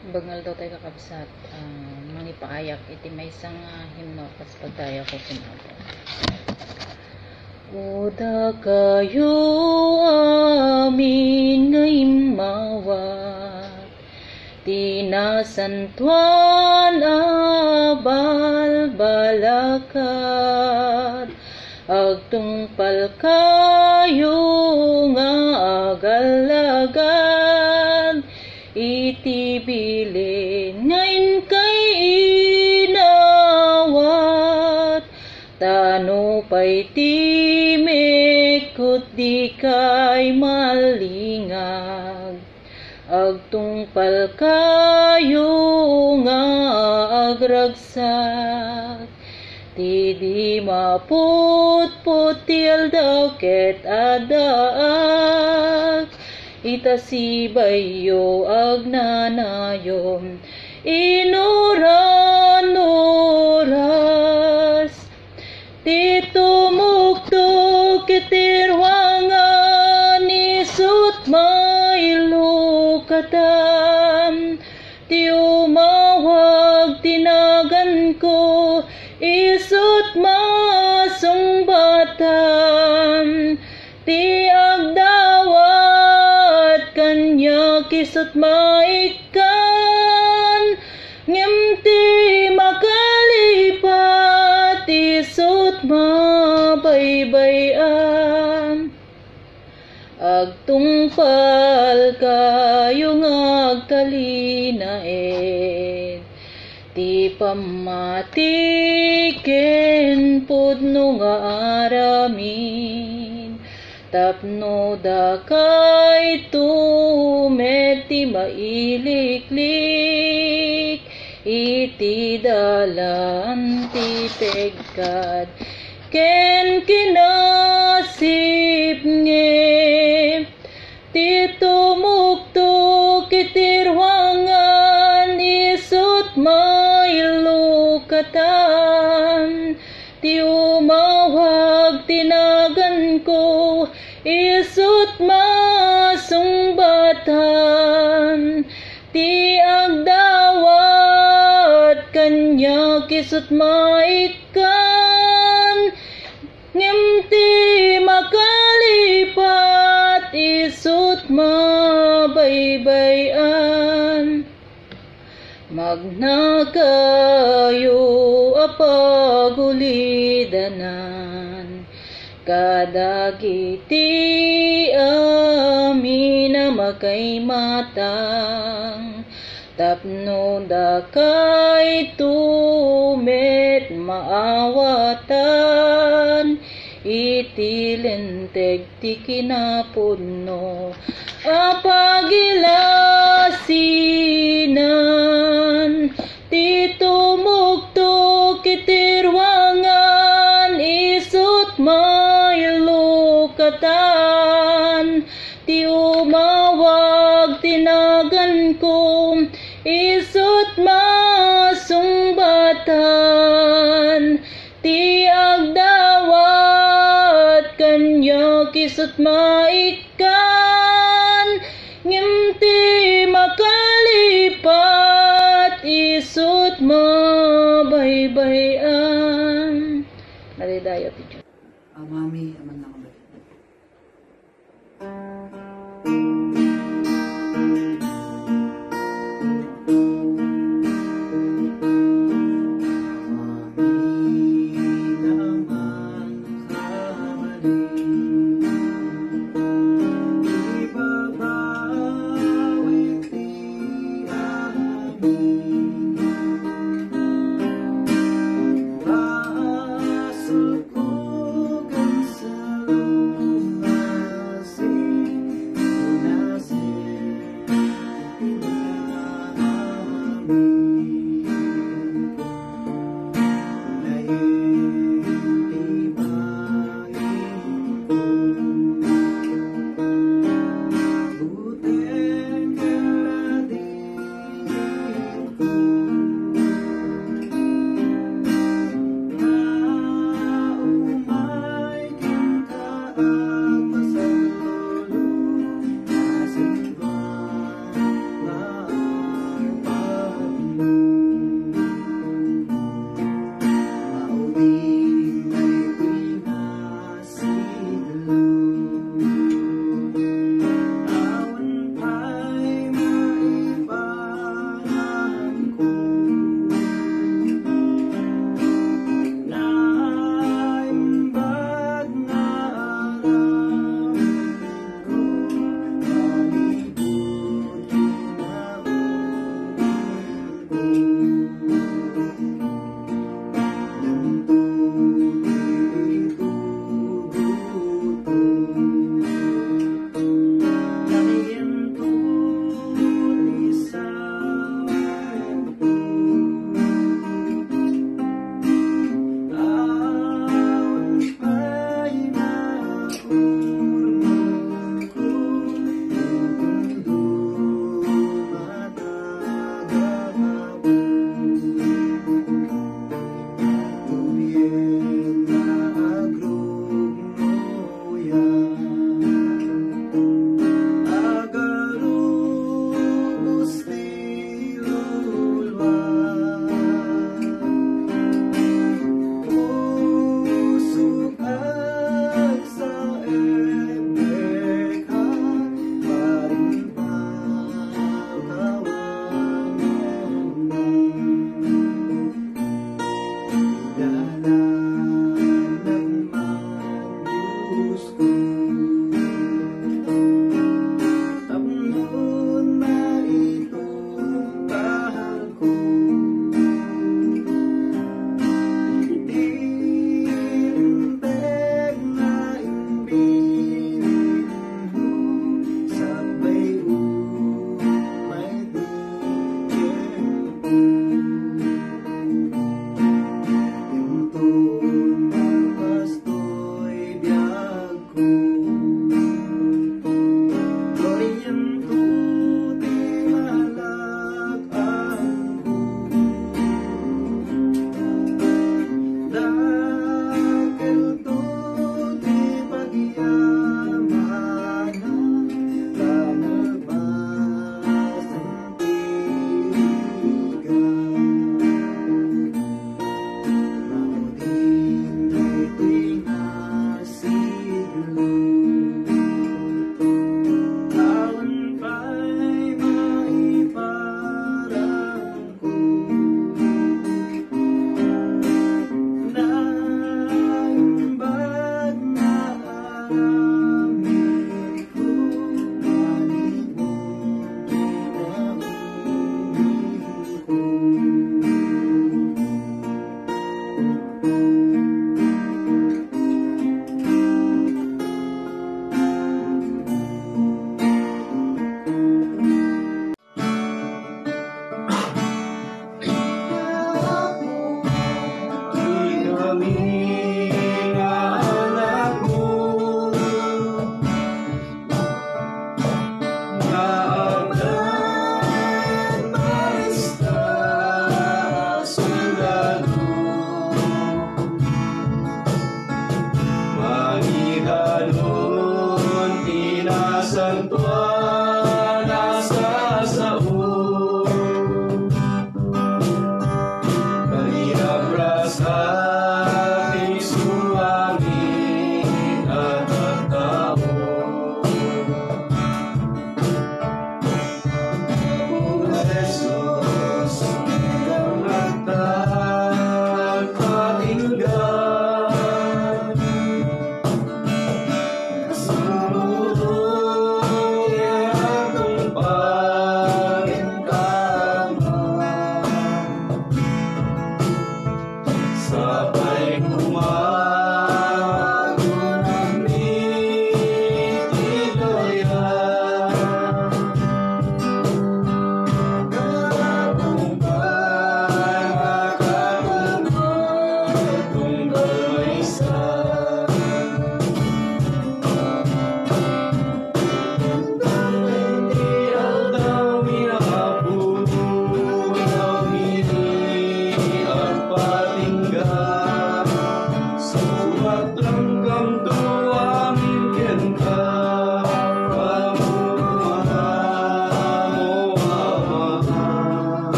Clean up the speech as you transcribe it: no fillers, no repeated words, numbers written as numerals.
Bagnal daw tayo kakabsat, mangipaayak iti may isang himno pas pagdaya ko pinabot. Uda kayo amin nga imawat, tinasantuan abal balakad, agtungpal kayo nga agalagad, iti bilin ngayon kay inawat, tano pa'y timekot di kay malingag, agtungpal kayo nga agragsak, ti di maputputil daw ket adak, itasibay yo agnanayom inuran oras, ti tumuktok itirwangan isut mailukatam, ti umawag tinagan ko isut masungbatam, ti agdawat kanya kisut maikan, ngem ti makalipat isut mabaybayan, agtungpal kayo ngagtalinaed, ti pamatiken pudno nga aramin, tapno da kay tumet ti mailiklik, iti dalan ti pegkad ken kinasip nge, ti tumuktok itirwangan isut mailukatan, ti umawag tinagan ko isut masungbatan, ti agdawat kanya kisut maikan, ngem ti makalipat isut mabaybayan, magnakayo apagulidanan, kadagiti amin na makay matang, tapno da kay tumet maawatan, iti lenteg ti kinapudno apagilasinan, ti tumuktok itirwangan isut mailukatan, ti umawag tinagan ko isut masungbatan, ti agdawat kanya kisut maikan, ngem ti makalipat isut mabaybayan. Naridayo ti Diyos. Mami,